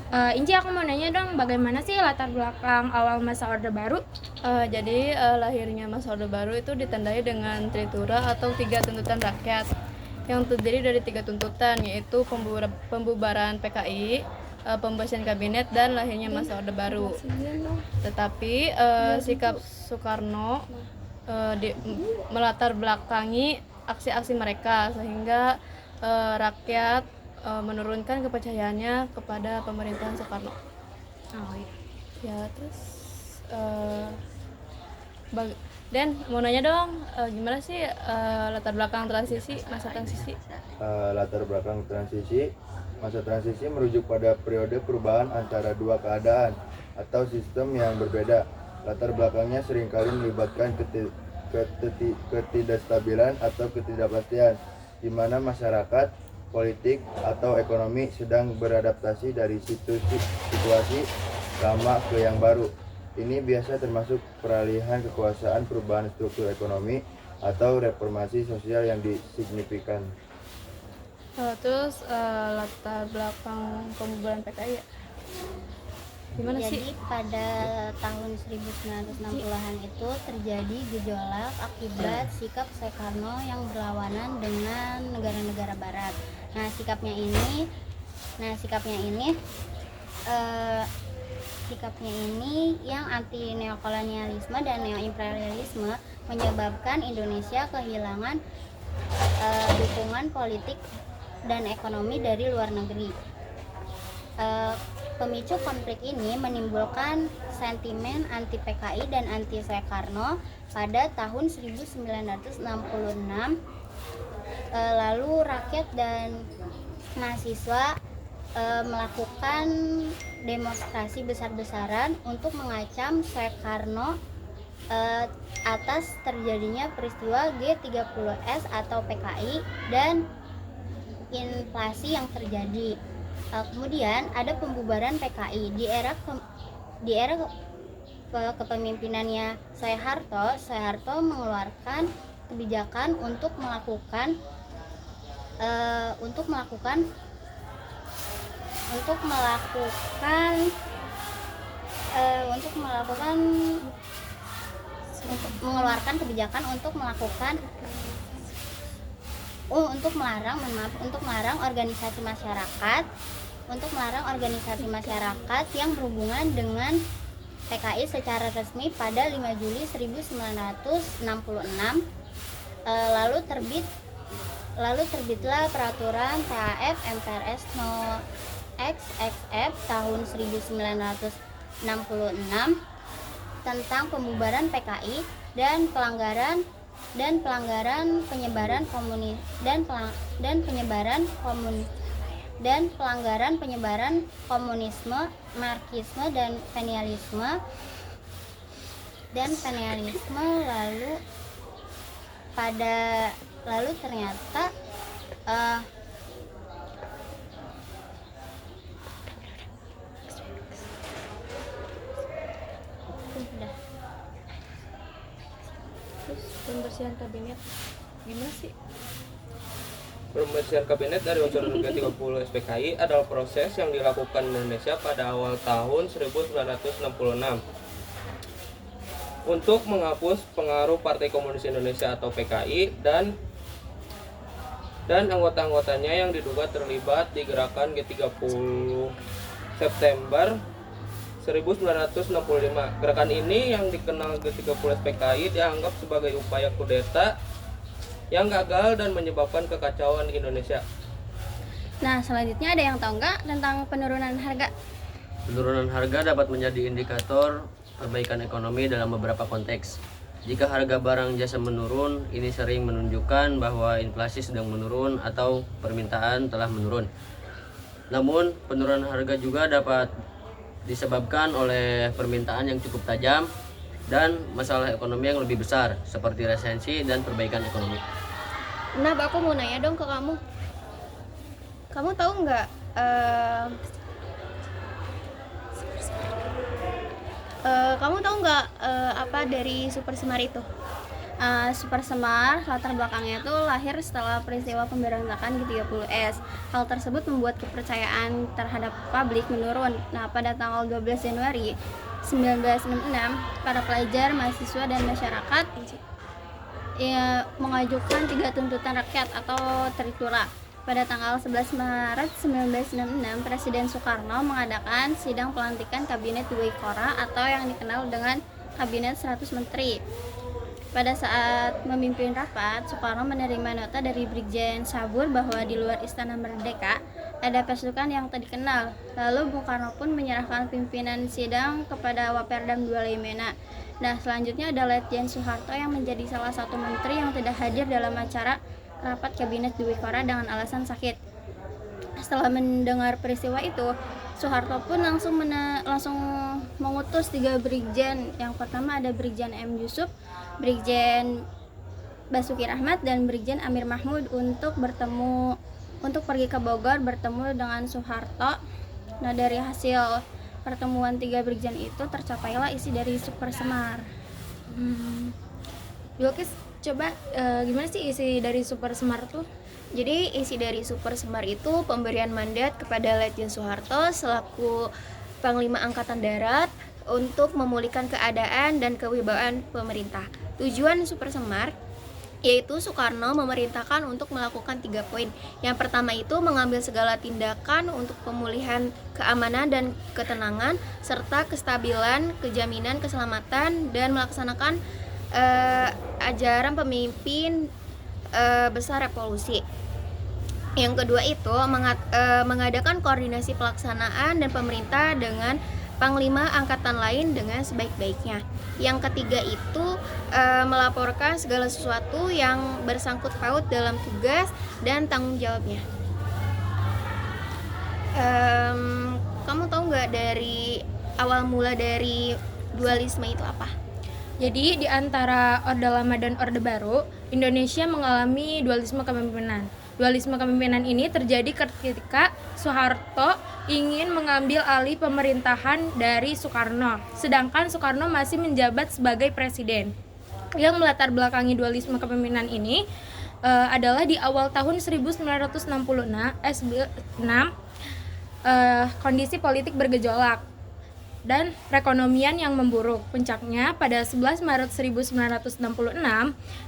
Inci, aku mau nanya dong, bagaimana sih latar belakang awal masa Orde Baru? Jadi lahirnya Masa Orde Baru itu ditandai dengan Tritura atau tiga tuntutan rakyat yang terdiri dari tiga tuntutan, yaitu pembubaran PKI, pembersihan kabinet, dan lahirnya Masa Orde Baru. Tetapi sikap Soekarno melatar belakangi aksi-aksi mereka sehingga rakyat menurunkan kepercayaannya kepada pemerintahan Soekarno. Oh iya. Ya terus Dan mau nanya dong, gimana sih latar belakang masa transisi? Latar belakang masa transisi merujuk pada periode perubahan antara dua keadaan atau sistem yang berbeda. Latar belakangnya seringkali melibatkan ketidakstabilan atau ketidakpastian, di mana masyarakat, politik, atau ekonomi sedang beradaptasi dari situasi lama ke yang baru. Ini biasa termasuk peralihan kekuasaan, perubahan struktur ekonomi, atau reformasi sosial yang signifikan. Terus latar belakang pembubaran PKI ya? Gimana sih? Jadi pada tahun 1960-an itu terjadi gejolak akibat sikap Soekarno yang berlawanan dengan negara-negara Barat. Nah sikapnya ini yang anti neokolonialisme dan neoimperialisme menyebabkan Indonesia kehilangan dukungan politik dan ekonomi dari luar negeri. Pemicu konflik ini menimbulkan sentimen anti PKI dan anti Soekarno pada tahun 1966. Lalu rakyat dan mahasiswa melakukan demonstrasi besar-besaran untuk mengacam Soekarno atas terjadinya peristiwa G30S atau PKI dan inflasi yang terjadi. Kemudian ada pembubaran PKI di era kepemimpinannya Soeharto mengeluarkan kebijakan untuk melakukan mengeluarkan kebijakan untuk melarang organisasi masyarakat yang berhubungan dengan PKI secara resmi pada 5 Juli 1966. Lalu terbitlah peraturan TAF MPRS No. XXF tahun 1966 tentang pembubaran PKI dan penyebaran komunisme, marxisme dan penialisme. Lalu ternyata Terus pembersihan kabinet gimana sih? Pembersihan kabinet dari unsur G30 SPKI adalah proses yang dilakukan Indonesia pada awal tahun 1966 untuk menghapus pengaruh Partai Komunis Indonesia atau PKI dan anggota-anggotanya yang diduga terlibat di gerakan G30 September 1965. Gerakan ini yang dikenal G30 SPKI dianggap sebagai upaya kudeta yang gagal dan menyebabkan kekacauan di Indonesia. Nah, selanjutnya ada yang tahu nggak tentang penurunan harga? Penurunan harga dapat menjadi indikator perbaikan ekonomi dalam beberapa konteks. Jika harga barang jasa menurun, ini sering menunjukkan bahwa inflasi sedang menurun atau permintaan telah menurun. Namun, penurunan harga juga dapat disebabkan oleh permintaan yang cukup tajam dan masalah ekonomi yang lebih besar seperti resesi dan perbaikan ekonomi. Nah, aku mau nanya dong ke kamu. Kamu tahu nggak apa dari Super Semar itu? Super Semar latar belakangnya itu lahir setelah peristiwa pemberontakan G30S. Hal tersebut membuat kepercayaan terhadap publik menurun. Nah, pada tanggal 12 Januari 1966, para pelajar, mahasiswa, dan masyarakat mengajukan 3 tuntutan rakyat atau Tritura. Pada tanggal 11 Maret 1966, Presiden Soekarno mengadakan sidang pelantikan Kabinet Dwikora atau yang dikenal dengan Kabinet 100 Menteri. Pada saat memimpin rapat, Soekarno menerima nota dari Brigjen Sabur bahwa di luar Istana Merdeka ada pasukan yang tak dikenal. Lalu Bung Karno pun menyerahkan pimpinan sidang kepada Waperdam II Leimena. Nah, selanjutnya ada Letjen Soeharto yang menjadi salah satu menteri yang tidak hadir dalam acara rapat Kabinet Dwikora dengan alasan sakit. Setelah mendengar peristiwa itu, Soeharto pun langsung mengutus 3 brigjen. Yang pertama ada Brigjen M. Yusuf, Brigjen Basuki Rahmat, dan Brigjen Amir Mahmud untuk pergi ke Bogor bertemu dengan Soeharto. Nah, dari hasil pertemuan 3 brigjen itu tercapailah isi dari Super Semar. Bilkis, coba gimana sih isi dari Super Semar tuh? Jadi isi dari Super Semar itu pemberian mandat kepada Letjen Soeharto selaku Panglima Angkatan Darat untuk memulihkan keadaan dan kewibawaan pemerintah. Tujuan Super Semar yaitu Soekarno memerintahkan untuk melakukan 3 poin. Yang pertama itu mengambil segala tindakan untuk pemulihan keamanan dan ketenangan serta kestabilan, kejaminan keselamatan, dan melaksanakan ajaran pemimpin besar revolusi. Yang kedua itu mengadakan koordinasi pelaksanaan dan pemerintah dengan Panglima Angkatan lain dengan sebaik-baiknya. Yang ketiga itu melaporkan segala sesuatu yang bersangkut paut dalam tugas dan tanggung jawabnya. Kamu tahu nggak dari awal mula dari dualisme itu apa? Jadi di antara Orde Lama dan Orde Baru, Indonesia mengalami dualisme kepemimpinan. Dualisme kepemimpinan ini terjadi ketika Soeharto ingin mengambil alih pemerintahan dari Soekarno, sedangkan Soekarno masih menjabat sebagai presiden. Yang melatar belakangi dualisme kepemimpinan ini adalah di awal tahun 1966, kondisi politik bergejolak dan perekonomian yang memburuk. Puncaknya pada 11 Maret 1966,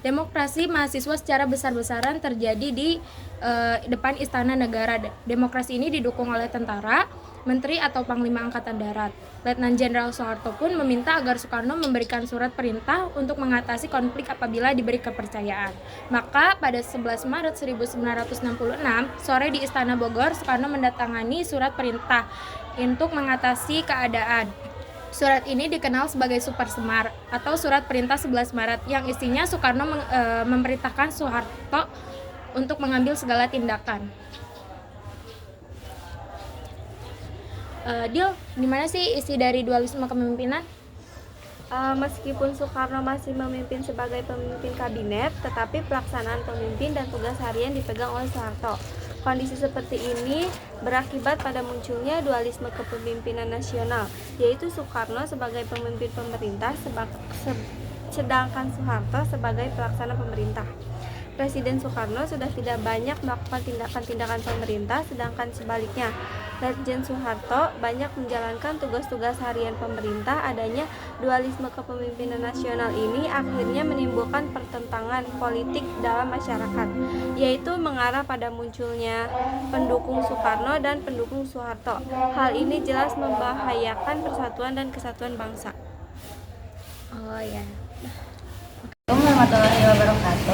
demonstrasi mahasiswa secara besar-besaran terjadi di depan Istana Negara. Demokrasi ini didukung oleh tentara, menteri atau Panglima Angkatan Darat. Letnan Jenderal Soeharto pun meminta agar Soekarno memberikan surat perintah untuk mengatasi konflik apabila diberi kepercayaan. Maka pada 11 Maret 1966, sore di Istana Bogor, Soekarno mendatangani surat perintah untuk mengatasi keadaan. Surat ini dikenal sebagai Super Semar atau Surat Perintah 11 Maret yang isinya Soekarno memerintahkan Soeharto untuk mengambil segala tindakan. Dil, gimana sih isi dari dualisme kepemimpinan? Meskipun Soekarno masih memimpin sebagai pemimpin kabinet, tetapi pelaksanaan pemimpin dan tugas harian dipegang oleh Soeharto. Kondisi seperti ini berakibat pada munculnya dualisme kepemimpinan nasional, yaitu Soekarno sebagai pemimpin pemerintah, sedangkan Soeharto sebagai pelaksana pemerintah. Presiden Soekarno sudah tidak banyak melakukan tindakan-tindakan pemerintah, sedangkan sebaliknya, Letjen Soeharto banyak menjalankan tugas-tugas harian pemerintah. Adanya dualisme kepemimpinan nasional ini akhirnya menimbulkan pertentangan politik dalam masyarakat, yaitu mengarah pada munculnya pendukung Soekarno dan pendukung Soeharto. Hal ini jelas membahayakan persatuan dan kesatuan bangsa. Oh ya. Assalamualaikum warahmatullahi wabarakatuh.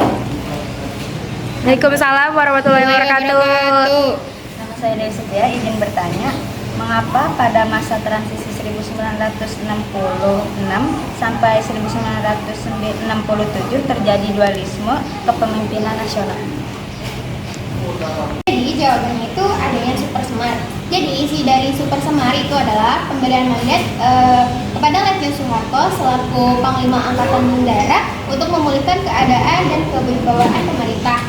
Waalaikumsalam warahmatullahi wabarakatuh. Nama saya Dewi Setia, izin bertanya, mengapa pada masa transisi 1966 sampai 1967 terjadi dualisme kepemimpinan nasional? Jadi jawabannya itu adanya Super Semar. Jadi isi dari Super Semar itu adalah pemberian mandat kepada Letjen Soeharto selaku Panglima Angkatan Darat untuk memulihkan keadaan dan kewibawaan pemerintah.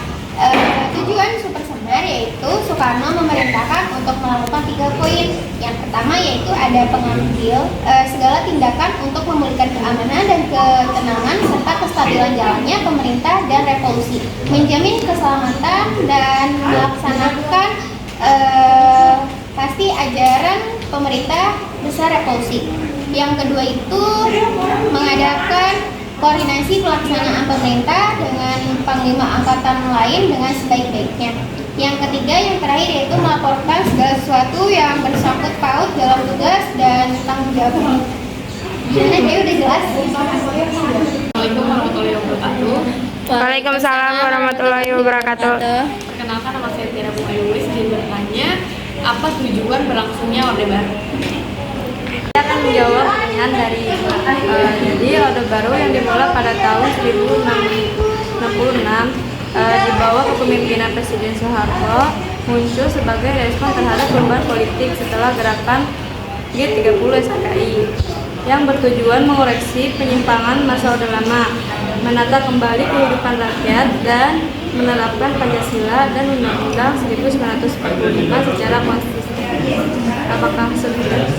Tujuan Super Semar yaitu Soekarno memerintahkan untuk melakukan 3 poin. Yang pertama yaitu ada pengambil segala tindakan untuk memulihkan keamanan dan ketenangan serta kestabilan jalannya pemerintah dan revolusi, menjamin keselamatan dan melaksanakan pasti ajaran pemerintah besar revolusi. Yang kedua itu mengadakan koordinasi pelaksanaan pemerintah dengan panglima angkatan lain dengan sebaik-baiknya. Yang ketiga, yang terakhir yaitu melaporkan segala sesuatu yang bersangkut paut dalam tugas dan tanggung jawab. Gimana, Dewi udah jelas? Assalamualaikum warahmatullahi wabarakatuh. Waalaikumsalam warahmatullahi wabarakatuh. Perkenalkan, nama saya Tiara Bunga. Izin bertanya, apa tujuan berlangsungnya Orde Baru? Saya akan menjawab pertanyaan dari jadi Orde Baru yang dimulai pada tahun 1666 di bawah kepemimpinan Presiden Soeharto muncul sebagai respon terhadap perubahan politik setelah gerakan G30 SPKI yang bertujuan mengoreksi penyimpangan masa Orde Lama, menata kembali kehidupan rakyat dan menerapkan Pancasila dan Undang-Undang 1945 secara konsisten. Apakah sudah jelas?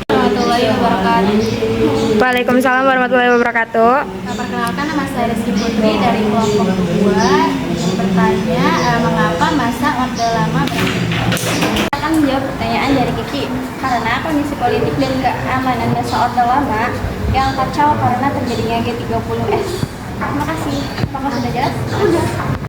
Warahmatullahi wabarakatuh. Waalaikumsalam warahmatullahi wabarakatuh. Perkenalkan, nama saya Rizky Putri dari kelompok 2. Bertanya, mengapa masa Orde Lama berakhir? Saya akan menjawab pertanyaan dari Kiki. Karena kondisi politik dan keamanan masa Orde Lama yang kacau karena terjadinya G30S. Terima kasih. Apakah sudah jelas? Sudah.